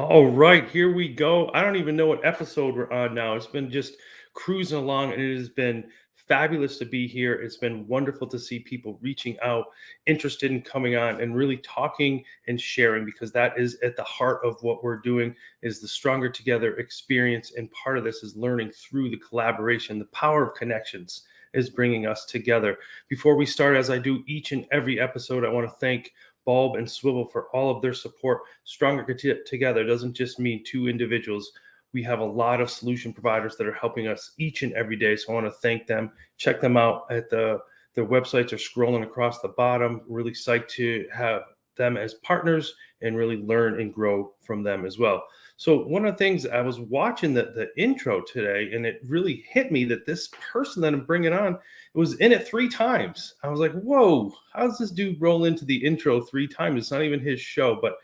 All right, here we go. I don't even know what episode we're on now. It's been just cruising along, and it has been fabulous to be here. It's been wonderful to see people reaching out, interested in coming on and really talking and sharing, because that is at the heart of what we're doing is the Stronger Together experience. And part of this is learning through the collaboration. The power of connections is bringing us together. Before we start, as I do each and every episode, I want to thank Bulb and Swivel for all of their support. Stronger Together doesn't just mean two individuals. We have a lot of solution providers that are helping us each and every day. So I want to thank them. Check them out at their websites are scrolling across the bottom. Really psyched to have them as partners and really learn and grow from them as well. So one of the things I was watching the intro today, and it really hit me that this person that I'm bringing on was in it 3 times. I was like, whoa, how does this dude roll into the intro 3 times? It's not even his show, but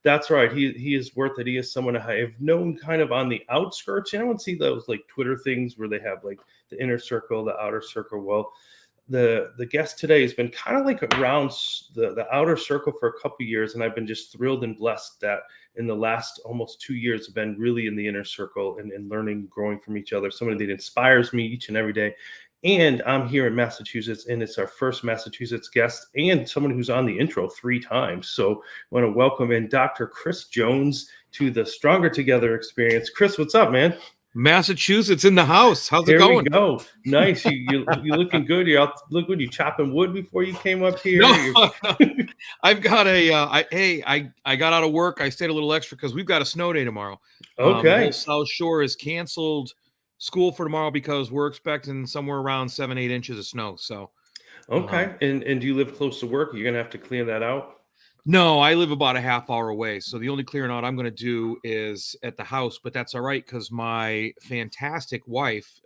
that's right. He is worth it. He is someone I have known kind of on the outskirts. You know, I don't see those like Twitter things where they have like the inner circle, the outer circle. Well, the guest today has been kind of like around the outer circle for a couple of years, and I've been just thrilled and blessed that in the last almost 2 years have been really in the inner circle and learning, growing from each other. Somebody that inspires me each and every day. And I'm here in Massachusetts, and it's our first Massachusetts guest and someone who's on the intro 3 times. So I want to welcome in Dr. Chris Jones to the Stronger Together experience. Chris, what's up, man? Massachusetts in the house. How's Here it going? we go. Nice. You looking good. You're out. Look good. You chopping wood before you came up here. No, I've got I got out of work. I stayed a little extra because we've got a snow day tomorrow. Okay. The whole South Shore is canceled school for tomorrow because we're expecting somewhere around 7-8 inches of snow. So okay. And do you live close to work? You're gonna have to clear that out. No, I live about a half hour away. So the only clearing out I'm going to do is at the house, but that's all right because my fantastic wife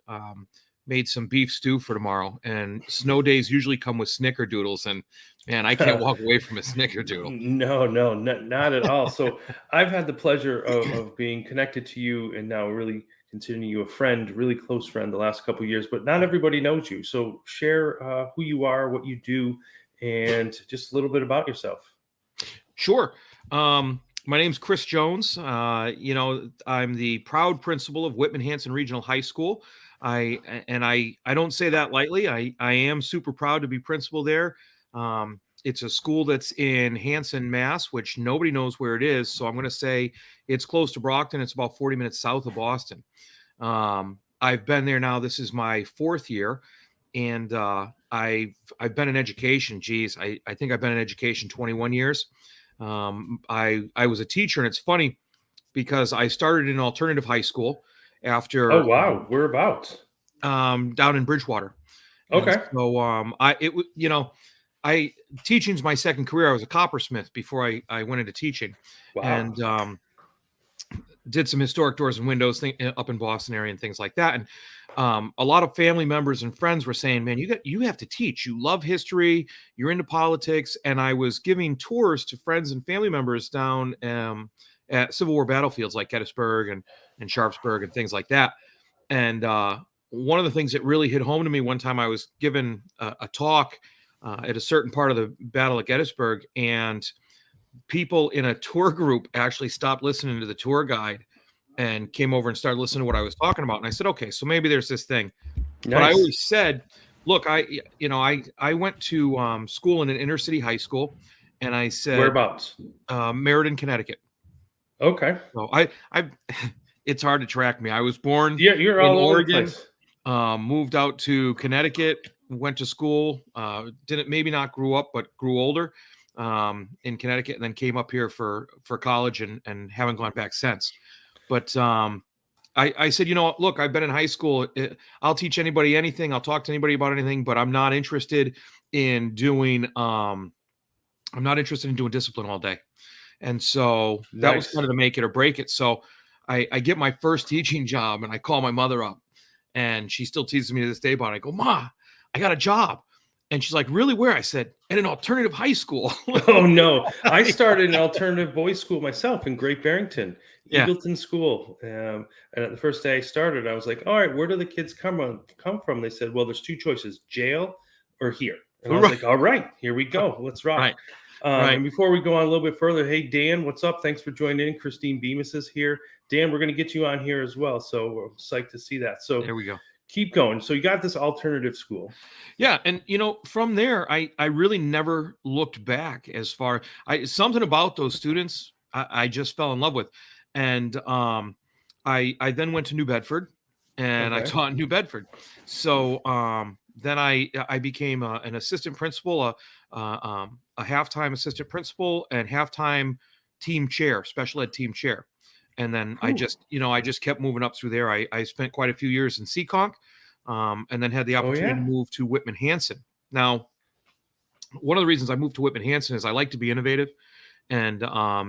made some beef stew for tomorrow. And snow days usually come with snickerdoodles, and man, I can't walk away from a snickerdoodle. No, not at all. So I've had the pleasure of being connected to you and now really considering you a friend, really close friend the last couple of years, but not everybody knows you. So share who you are, what you do, and just a little bit about yourself. Sure. My name's Chris Jones. I'm the proud principal of Whitman-Hanson Regional High School. I don't say that lightly. I am super proud to be principal there. It's a school that's in Hanson, Mass, which nobody knows where it is. So I'm going to say it's close to Brockton. It's about 40 minutes south of Boston. I've been there now. This is my 4th year. And I've been in education. Geez, I think I've been in education 21 years. I was a teacher, and it's funny because I started in alternative high school after. Oh wow, whereabouts? Down in Bridgewater. Okay. And so teaching's my second career. I was a coppersmith before I went into teaching. Wow. And did some historic doors and windows up in Boston area and things like that. And a lot of family members and friends were saying, man, you have to teach. You love history. You're into politics. And I was giving tours to friends and family members down at Civil War battlefields like Gettysburg and Sharpsburg and things like that. And one of the things that really hit home to me one time, I was given a talk at a certain part of the Battle of Gettysburg, and people in a tour group actually stopped listening to the tour guide and came over and started listening to what I was talking about. And I said, okay, so maybe there's this thing. Nice. But I always said, look, I went to school in an inner city high school, and I said, whereabouts? Meriden, Connecticut. Okay. So it's hard to track me. I was born you're in all Oregon, moved out to Connecticut, went to school, not grew up, but grew older in Connecticut, and then came up here for college and haven't gone back since. But I said, look, I've been in high school. I'll teach anybody anything. I'll talk to anybody about anything, but I'm not interested in doing discipline all day. And so that was kind of to make it or break it. So I get my first teaching job, and I call my mother up, and she still teases me to this day about it. I go, Ma, I got a job. And she's like, really, where? I said, at an alternative high school. Oh, no. I started an alternative boys school myself in Great Barrington, Eagleton School. And at the first day I started, I was like, all right, where do the kids come from? They said, well, there's 2 choices, jail or here. And I was like, all right, here we go. Let's rock. Right. Right. And before we go on a little bit further, hey, Dan, what's up? Thanks for joining in. Christine Bemis is here. Dan, we're going to get you on here as well. So we're psyched to see that. So There we go. keep going. So you got this alternative school. Yeah, and from there, I really never looked back as far. Something about those students I just fell in love with, and I then went to New Bedford, and I Okay. taught in New Bedford. So then I became an assistant principal, a halftime assistant principal, and halftime team chair, special ed team chair. And then I Whew. just kept moving up through there. I spent quite a few years in Seekonk, and then had the Oh, opportunity yeah. to move to Whitman-Hanson. Now, one of the reasons I moved to Whitman-Hanson is I like to be innovative and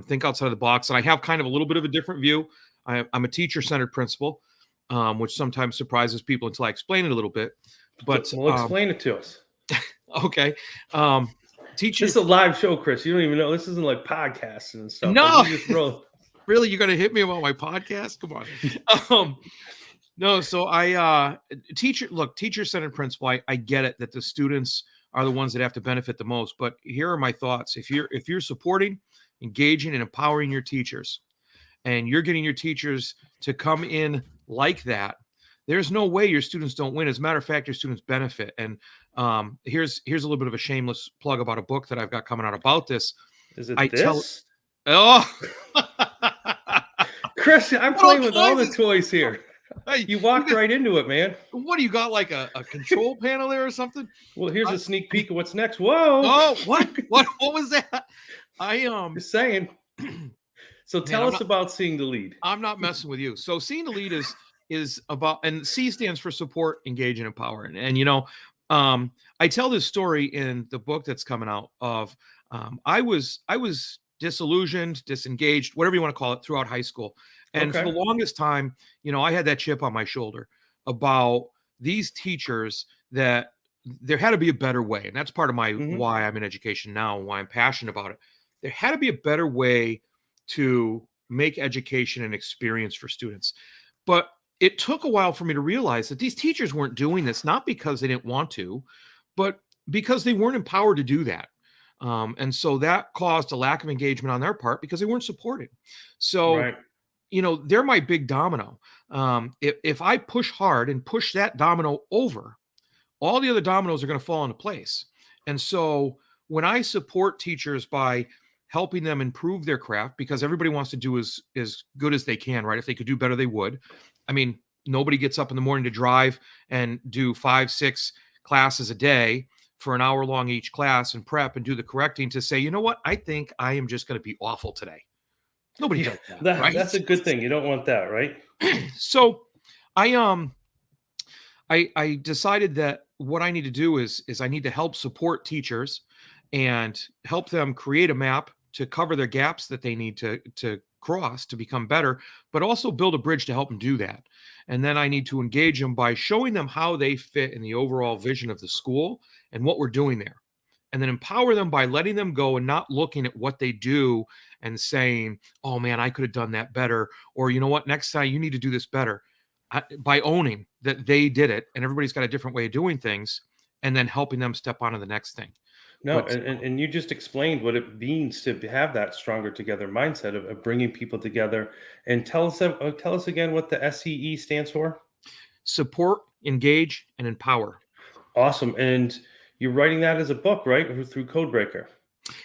think outside of the box. And I have kind of a little bit of a different view. I'm a teacher-centered principal, which sometimes surprises people until I explain it a little bit. But Well, explain it to us. okay, teaching. This is a live show, Chris. You don't even know. This isn't like podcasts and stuff. No, Like, you just roll. really, you're going to hit me about my podcast? Come on. No, so teacher-centered principal. I get it that the students are the ones that have to benefit the most. But here are my thoughts. If you're supporting, engaging, and empowering your teachers, and you're getting your teachers to come in like that, there's no way your students don't win. As a matter of fact, your students benefit. And here's a little bit of a shameless plug about a book that I've got coming out about this. Is it I this? tell oh Chris, I'm playing with all the toys here. Hey, You walked right into it, man. what do you got, like a control panel there or something? Well, here's a sneak peek of what's next. Whoa. Oh, what was that? Just saying. So tell I'm us about Seeing the Lead. I'm not messing with you. So Seeing the Lead is about, and C stands for support, engage, and empower. And I tell this story in the book that's coming out of I was disillusioned, disengaged, whatever you want to call it, throughout high school. And for the longest time, I had that chip on my shoulder about these teachers, that there had to be a better way. And that's part of my why I'm in education now and why I'm passionate about it. There had to be a better way to make education an experience for students. But it took a while for me to realize that these teachers weren't doing this, not because they didn't want to, but because they weren't empowered to do that. And so that caused a lack of engagement on their part because they weren't supported. So, they're my big domino. If I push hard and push that domino over, all the other dominoes are going to fall into place. And so when I support teachers by helping them improve their craft, because everybody wants to do as good as they can, right? If they could do better, they would. I mean, nobody gets up in the morning to drive and do 5-6 classes a day for an hour long each class and prep and do the correcting to say, you know what? I think I am just going to be awful today. Nobody does that, right? That's a good thing. You don't want that, right? So I decided that what I need to do is I need to help support teachers and help them create a map to cover their gaps that they need to cross to become better, but also build a bridge to help them do that. And then I need to engage them by showing them how they fit in the overall vision of the school and what we're doing there. And then empower them by letting them go and not looking at what they do and saying, oh man, I could have done that better. Or you know what, next time you need to do this better. By owning that they did it and everybody's got a different way of doing things, and then helping them step on to the next thing. No, and you just explained what it means to have that stronger together mindset of bringing people together. And tell us again what the SEE stands for. Support, engage, and empower. Awesome. And you're writing that as a book, right? Through Codebreaker.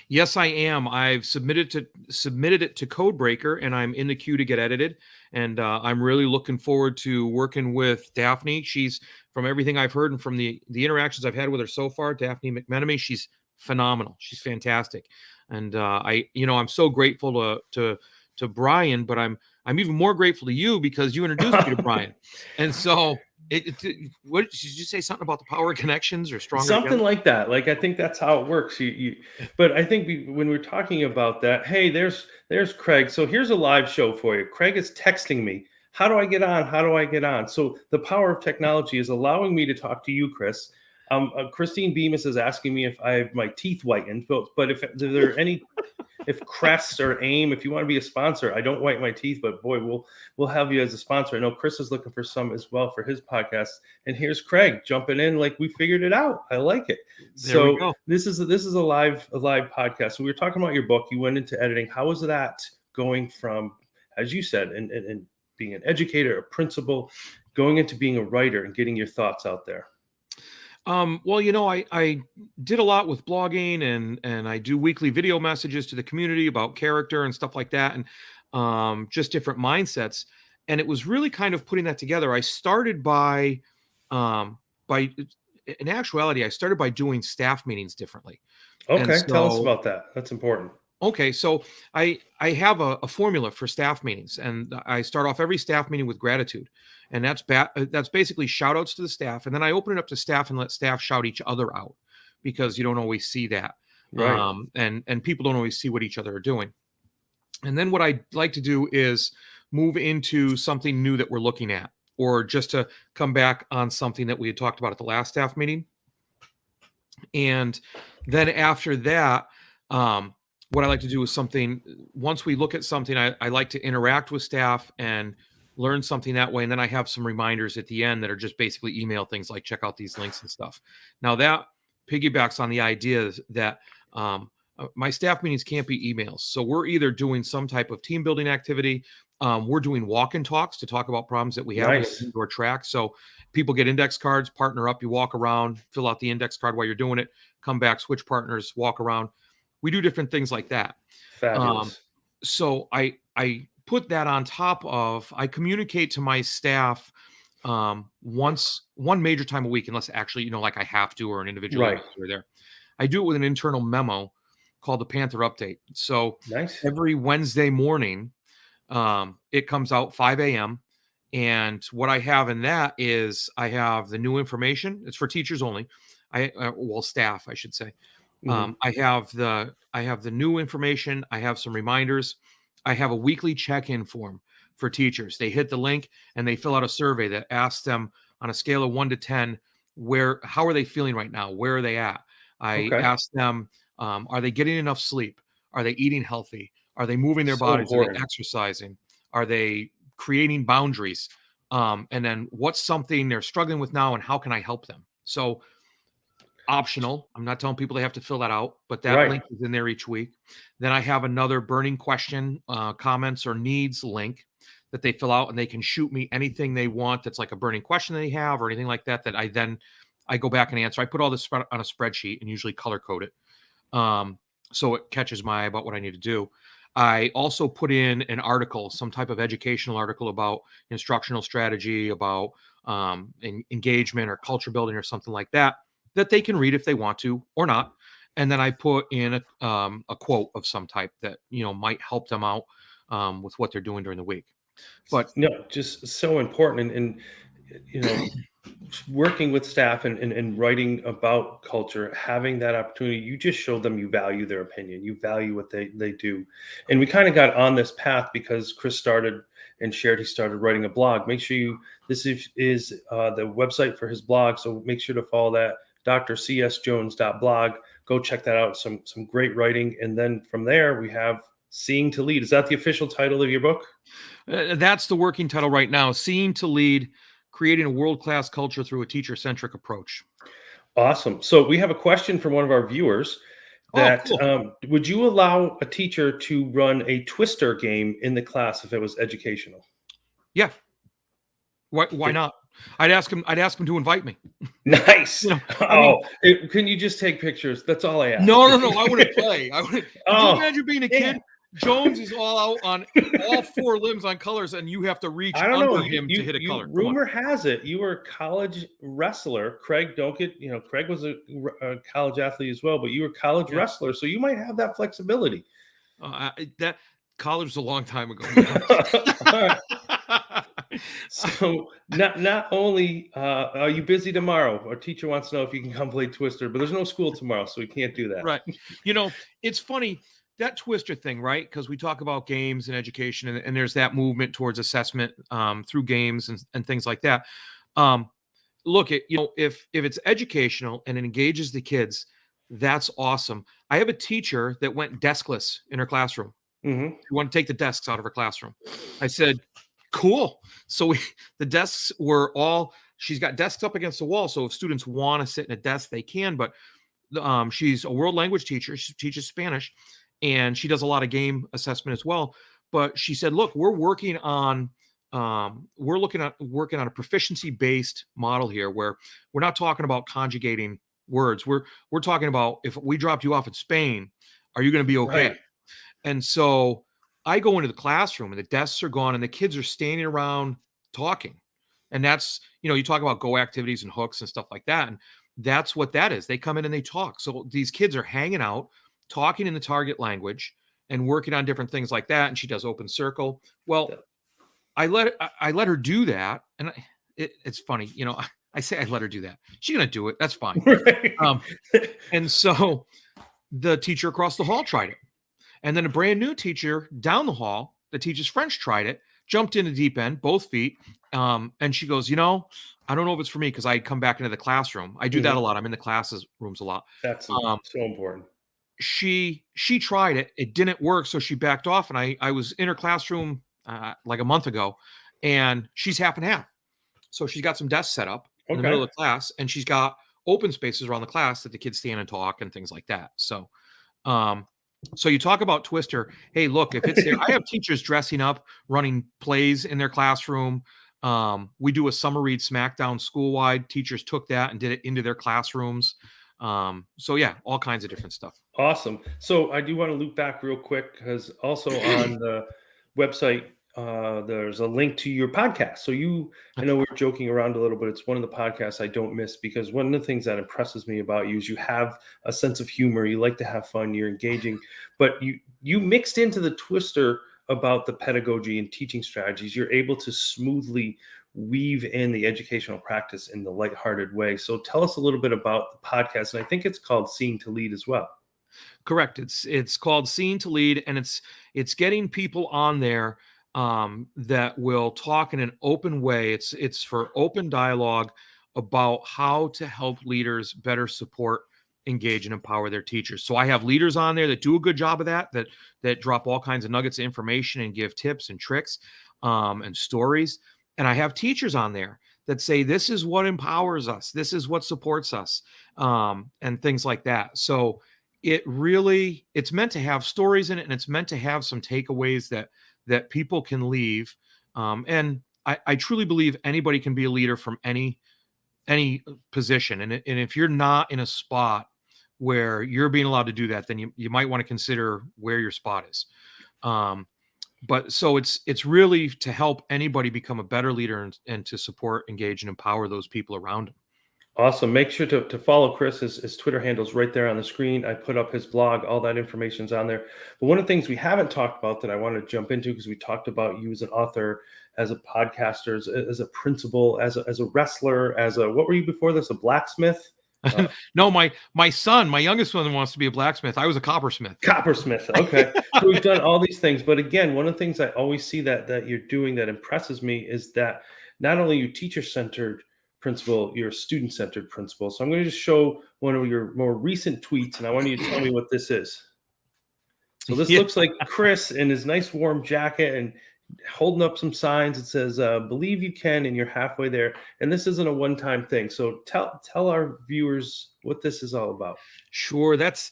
Yes, I am. I've submitted it to Codebreaker, and I'm in the queue to get edited. And I'm really looking forward to working with Daphne. She's, from everything I've heard and from the interactions I've had with her so far, Daphne McMenemy, she's phenomenal. She's fantastic. And I'm so grateful to Brian, but I'm even more grateful to you because you introduced me to Brian. And so what did you say, something about the power of connections or stronger something together? like that? Like, I think that's how it works. But I think when we're talking about that, hey, there's Craig. So here's a live show for you. Craig is texting me. How do I get on? How do I get on? So the power of technology is allowing me to talk to you, Chris. Christine Bemis is asking me if I have my teeth whitened, but if there are any if Crest or AIM, if you want to be a sponsor, I don't white my teeth, but boy, we'll have you as a sponsor. I know Chris is looking for some as well for his podcast. And here's Craig jumping in like we figured it out. I like it. There we So go. this is a live podcast. So we were talking about your book. You went into editing. How was that going from, as you said, and being an educator, a principal, going into being a writer and getting your thoughts out there? Well, I did a lot with blogging and I do weekly video messages to the community about character and stuff like that, and just different mindsets. And it was really kind of putting that together. I started by in actuality, I started by doing staff meetings differently. And Okay, tell us so, about that. That's important. okay, so I have a formula for staff meetings, and I start off every staff meeting with gratitude, and that's basically shout outs to the staff, and then I open it up to staff and let staff shout each other out, because you don't always see that, Right. and people don't always see what each other are doing. And then what I like to do is move into something new that we're looking at, or just to come back on something that we had talked about at the last staff meeting. And then after that, what I like to do is something, once we look at something, I like to interact with staff and learn something that way. And then I have some reminders at the end that are just basically email things like check out these links and stuff. Now that piggybacks on the idea that my staff meetings can't be emails. So we're either doing some type of team building activity. We're doing walk and talks to talk about problems that we have with Nice. indoor track. So people get index cards, partner up, you walk around, fill out the index card while you're doing it, come back, switch partners, walk around. We do different things like that. Fabulous. So I put that on top of, I communicate to my staff one major time a week, unless actually, like I have to, or an individual Right. are there. I do it with an internal memo called the Panther update. So Nice. every Wednesday morning, it comes out 5 a.m. And what I have in that is I have the new information. It's for teachers only. Well, staff, I should say. Mhm. I have the new information. I have some reminders. I have a weekly check-in form for teachers. They hit the link and they fill out a survey that asks them on a scale of 1 to 10, how are they feeling right now? Where are they at? I Okay. ask them, are they getting enough sleep? Are they eating healthy? Are they moving their So bodies? Are they important. exercising? Are they creating boundaries? And then what's something they're struggling with now, and how can I help them? So optional. I'm not telling people they have to fill that out, but that Right. link is in there each week. Then I have another burning question, comments, or needs link that they fill out, and they can shoot me anything they want that's like a burning question they have or anything like that, that I go back and answer. I put all this on a spreadsheet and usually color code it. So it catches my eye about what I need to do. I also put in an article, some type of educational article about instructional strategy, about engagement or culture building or something like that, that they can read if they want to or not. And then I put in a quote of some type that might help them out with what they're doing during the week. But No, just so important. And working with staff and writing about culture, having that opportunity, you just showed them you value their opinion, you value what they do. And we kind of got on this path because Chris started and shared he started writing a blog. Make sure this is the website for his blog, so make sure to follow that, drcsjones.blog. Go check that out. Some great writing. And then from there we have Seeing to Lead. Is that the official title of your book? that's the working title right now: Seeing to Lead, Creating a World-Class Culture Through a Teacher-Centric Approach. Awesome. So we have a question from one of our viewers Oh, that cool. would you allow a teacher to run a Twister game in the class if it was educational? Yeah. Why not? I'd ask him to invite me. Nice. I mean, Can you just take pictures? That's all I ask. no. I wouldn't play. Could you Oh, imagine being a yeah. kid? Jones is all out on all four limbs on colors, and you have to reach I don't know. under him to hit a color. Come on. Rumor has it you were a college wrestler. Craig, don't get, Craig was a college athlete as well, but you were a college Yeah. wrestler, so you might have that flexibility. That college was a long time ago. All right. So not only are you busy tomorrow, our teacher wants to know if you can come play Twister, but there's no school tomorrow, so we can't do that. Right. It's funny, that Twister thing, right? Because we talk about games and education, and there's that movement towards assessment through games and things like that. Look, if it's educational and it engages the kids, That's awesome. I have a teacher that went deskless in her classroom. Hmm. She wanted to take the desks out of her classroom. I said, cool. So the desks were all, she's got desks up against the wall. So if students want to sit in a desk, they can. But she's a world language teacher. She teaches Spanish, and she does a lot of game assessment as well. But she said, look, we're working on working on a proficiency based model here, where we're not talking about conjugating words. We're talking about, if we dropped you off in Spain, are you going to be okay? Right. And so I go into the classroom and the desks are gone and the kids are standing around talking. And that's, you talk about go activities and hooks and stuff like that. And that's what that is. They come in and they talk. So these kids are hanging out, talking in the target language and working on different things like that. And she does open circle. Well, I let her do that. And it's funny, I say I let her do that. She's going to do it. That's fine. Right. And so the teacher across the hall tried it. And then a brand new teacher down the hall that teaches French tried it, jumped in the deep end, both feet. And she goes, I don't know if it's for me, because I come back into the classroom. I do that a lot. I'm in the classes rooms a lot. That's so important. She tried it. It didn't work. So she backed off. And I was in her classroom like a month ago, and she's half and half. So she's got some desks set up in the middle of the class, and she's got open spaces around the class that the kids stand and talk and things like that. So, so you talk about Twister. Hey, look, if it's there, I have teachers dressing up, running plays in their classroom. We do a summer read SmackDown school-wide. Teachers took that and did it into their classrooms. So yeah, all kinds of different stuff. Awesome. So I do want to loop back real quick, because also on the website, there's a link to your podcast. So I know we're joking around a little, but it's one of the podcasts I don't miss, because one of the things that impresses me about you is you have a sense of humor. You like to have fun. You're engaging, but you mixed into the Twister about the pedagogy and teaching strategies. You're able to smoothly weave in the educational practice in the lighthearted way. So tell us a little bit about the podcast. And I think it's called Seeing to Lead as well. Correct. It's called Seeing to Lead, and it's getting people on there that will talk in an open way. It's for open dialogue about how to help leaders better support, engage, and empower their teachers. So I have leaders on there that do a good job of that drop all kinds of nuggets of information and give tips and tricks and stories. And I have teachers on there that say, this is what empowers us, this is what supports us, and things like that. So it's meant to have stories in it, and it's meant to have some takeaways that people can leave. And I truly believe anybody can be a leader from any position. And if you're not in a spot where you're being allowed to do that, then you might want to consider where your spot is. But so it's really to help anybody become a better leader and to support, engage, and empower those people around them. Awesome. Make sure to follow Chris. His Twitter handle's right there on the screen. I put up his blog. All that information's on there. But one of the things we haven't talked about that I want to jump into, because we talked about you as an author, as a podcaster, as a principal, as a wrestler, what were you before this? A blacksmith? No, my youngest one wants to be a blacksmith. I was a coppersmith. Coppersmith. Okay. So we've done all these things. But again, one of the things I always see that you're doing that impresses me is that not only are you teacher-centered principal, you're a student-centered principal. So I'm going to just show one of your more recent tweets, and I want you to tell me what this is. So this looks like Chris in his nice warm jacket and holding up some signs. It says, believe you can, and you're halfway there. And this isn't a one-time thing. So tell our viewers what this is all about. Sure. That's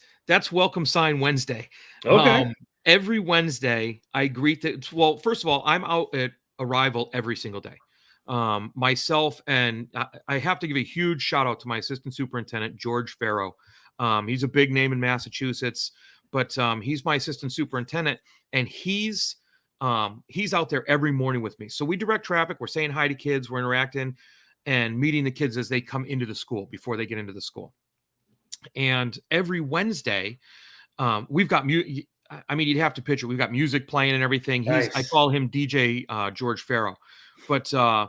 Welcome Sign Wednesday. Okay. Every Wednesday I well, first of all, I'm out at Arrival every single day. Myself, and I have to give a huge shout out to my assistant superintendent, George Farrow. He's a big name in Massachusetts, but he's my assistant superintendent, and he's out there every morning with me. So we direct traffic. We're saying hi to kids. We're interacting and meeting the kids as they come into the school before they get into the school. And every Wednesday, we've got you'd have to picture. We've got music playing and everything. Nice. I call him DJ George Farrow. But I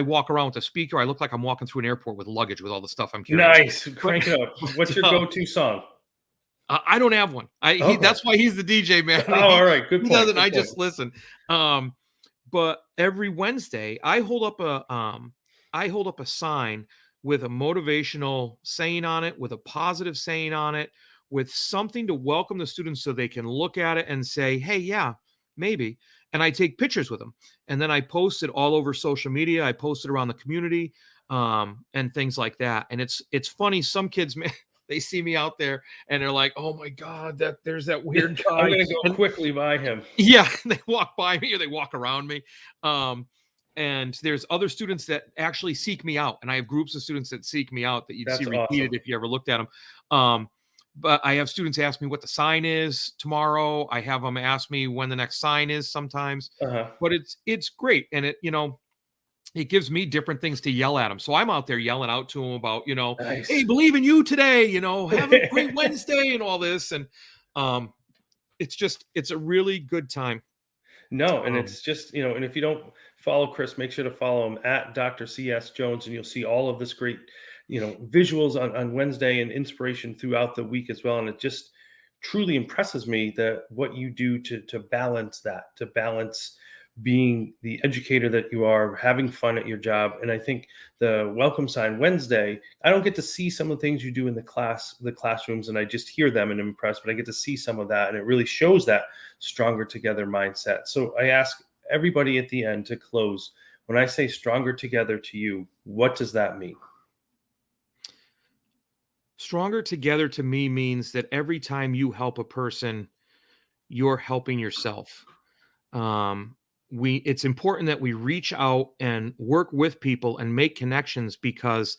walk around with a speaker. I look like I'm walking through an airport with luggage with all the stuff I'm carrying. Nice. Crank it up. What's your go-to song? I don't have one. That's why he's the DJ, man. Oh, all right. Good point. Doesn't. I just listen. But every Wednesday, I hold up a sign with a motivational saying on it, with a positive saying on it, with something to welcome the students so they can look at it and say, hey, yeah, maybe. And I take pictures with them. And then I post it all over social media. I post it around the community, and things like that. And it's funny. Some kids, man, they see me out there and they're like, oh my God, there's that weird I'm guy. gonna go And quickly by him. yeah, they walk by me or they walk around me. And there's other students that actually seek me out. And I have groups of students that seek me out that you'd see That's repeated awesome. if you ever looked at them. But I have students ask me what the sign is tomorrow. I have them ask me when the next sign is sometimes. Uh-huh. But it's great. And it gives me different things to yell at them. So I'm out there yelling out to them about, hey, Nice. believe in you today, have a great Wednesday and all this. And um, it's a really good time. No, and Um, it's just, and if you don't follow Chris, make sure to follow him at Dr. CS Jones, and you'll see all of this great, visuals on Wednesday and inspiration throughout the week as well. And it just truly impresses me that what you do to balance that, to balance being the educator that you are, having fun at your job. And I think the welcome sign Wednesday, I don't get to see some of the things you do in the classrooms, and I just hear them and I'm impressed, but I get to see some of that, and it really shows that stronger together mindset. So I ask everybody at the end to close. When I say stronger together to you, what does that mean? Stronger together to me means that every time you help a person, you're helping yourself. Um, it's important that we reach out and work with people and make connections, because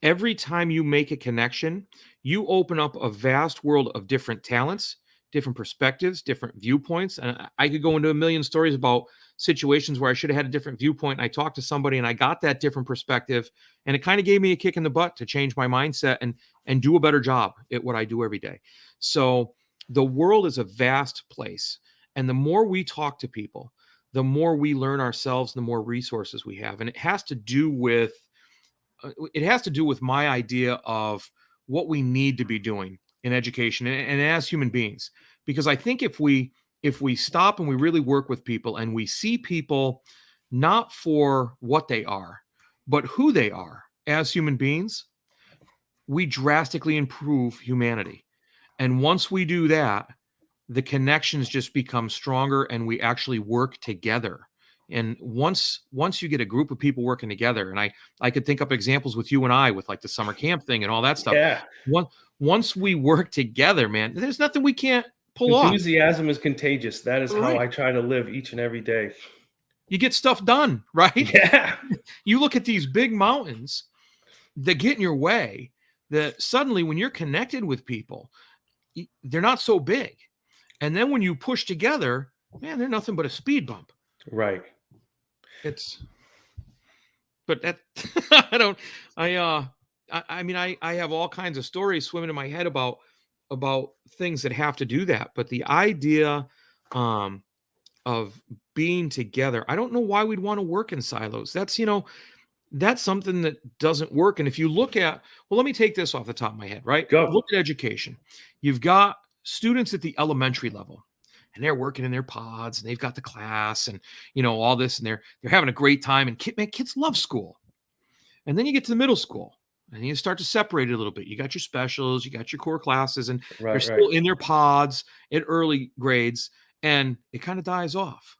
every time you make a connection, you open up a vast world of different talents, different perspectives, different viewpoints. And I could go into a million stories about situations where I should have had a different viewpoint. I talked to somebody and I got that different perspective, and it kind of gave me a kick in the butt to change my mindset and do a better job at what I do every day. So the world is a vast place. And the more we talk to people, the more we learn ourselves, the more resources we have. And it has to do with my idea of what we need to be doing in education and as human beings. Because I think if we stop and we really work with people and we see people not for what they are, but who they are as human beings, we drastically improve humanity. And once we do that, the connections just become stronger and we actually work together. And once you get a group of people working together, and I could think up examples with you and I with like the summer camp thing and all that stuff. Yeah. Once we work together, man, there's nothing we can't pull off. Enthusiasm is contagious. That is how Right. I try to live each and every day. You get stuff done, right? Yeah. You look at these big mountains that get in your way, that suddenly when you're connected with people, they're not so big. And then when you push together, man, they're nothing but a speed bump. Right. But that I don't, I mean, I have all kinds of stories swimming in my head about things that have to do that. But the idea, um, of being together, I don't know why we'd want to work in silos. That's something that doesn't work. And if you look at, well, let me take this off the top of my head, right? Go. Look at education. You've got students at the elementary level, and they're working in their pods, and they've got the class, and all this, and they're having a great time. And kids love school. And then you get to the middle school, and you start to separate it a little bit. You got your specials, you got your core classes, and they're Right. still in their pods at early grades, and it kind of dies off.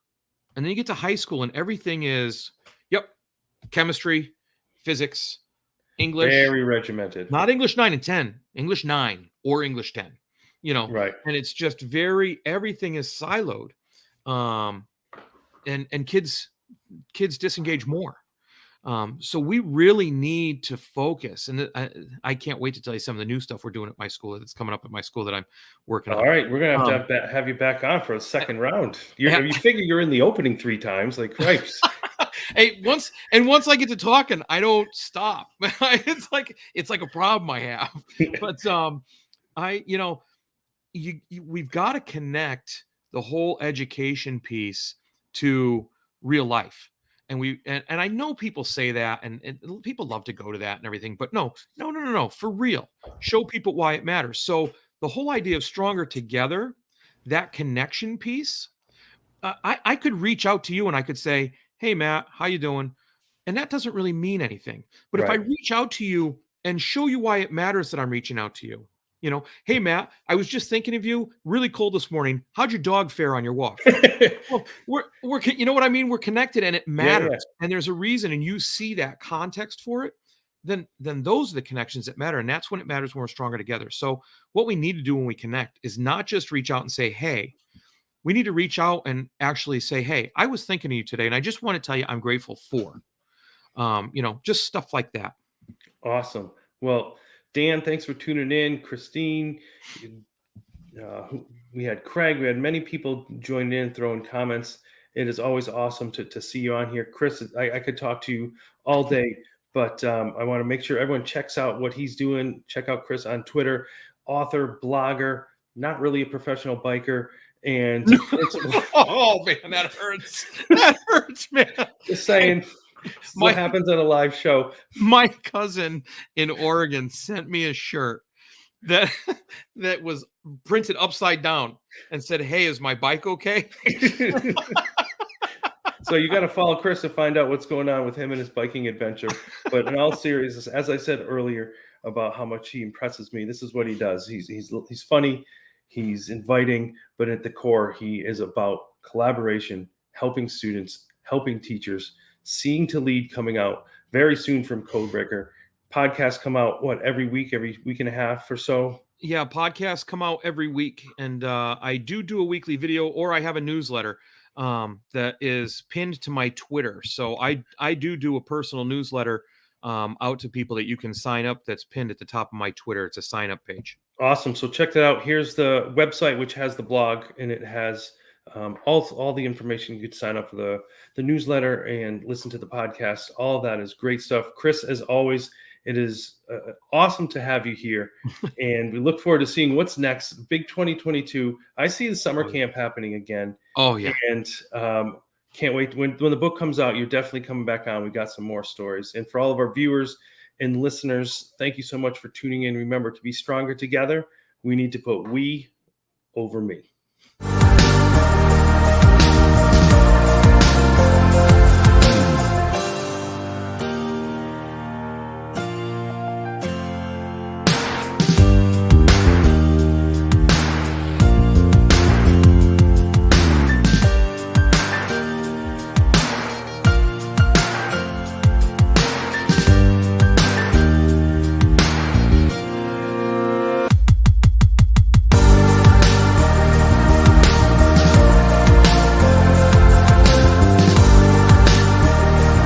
And then you get to high school, and everything is, yep, chemistry, physics, English, Very regimented. not English 9 and 10, English 9 or English 10, Right. and it's just everything is siloed. Um, and kids disengage more. So we really need to focus. And I can't wait to tell you some of the new stuff we're doing at my school that's coming up at my school that I'm working All on. right, we're gonna Um, have you back on for a second round. yeah. You figure you're in the opening 3 times, like Christ. Hey, once I get to talking, I don't stop. it's like a problem I have. But I we've got to connect the whole education piece to real life. And I know people say that, and people love to go to that and everything, but no, for real. Show people why it matters. So the whole idea of stronger together, that connection piece, I could reach out to you and I could say, "Hey, Matt, how you doing? And that doesn't really mean anything. But if I Right. reach out to you and show you why it matters that I'm reaching out to you, hey, Matt, I was just thinking of you. Really cold this morning. How'd your dog fare on your walk? Well, you know what I mean? We're connected and it Yeah, yeah. matters. And there's a reason, and you see that context for it, then those are the connections that matter. And that's when it matters when we're stronger together. So what we need to do when we connect is not just reach out and say, hey, we need to reach out and actually say, hey, I was thinking of you today, and I just want to tell you I'm grateful for. Just stuff like that. Awesome. Well, Dan, thanks for tuning in. Christine, we had Craig, we had many people join in, throwing comments. It is always awesome to see you on here. Chris, I could talk to you all day, but I want to make sure everyone checks out what he's doing. Check out Chris on Twitter, author, blogger, not really a professional biker, and Oh man, that hurts. That hurts, man. just saying what happens at a live show. My cousin in Oregon sent me a shirt that was printed upside down and said, "Hey, is my bike okay?" So you got to follow Chris to find out what's going on with him and his biking adventure. But in all seriousness, as I said earlier about how much he impresses me, this is what he does. He's funny, he's inviting, but at the core, he is about collaboration, helping students, helping teachers, Seeing to Lead coming out very soon from Codebreaker. Podcasts come out every week and a half or so. Yeah, podcasts come out every week, and I do a weekly video, or I have a newsletter that is pinned to my Twitter. So I do a personal newsletter out to people that you can sign up. That's pinned at the top of my Twitter. It's a sign up page. Awesome. So check that out. Here's the website, which has the blog, and it has all the information. You could sign up for the newsletter and listen to the podcast. All of that is great stuff. Chris, as always, it is awesome to have you here, and we look forward to seeing what's next. Big 2022. I see the summer camp happening again. Oh yeah, and can't wait when the book comes out. You're definitely coming back on. We got some more stories, and for all of our viewers and listeners, thank you so much for tuning in. Remember, to be stronger together, we need to put we over me.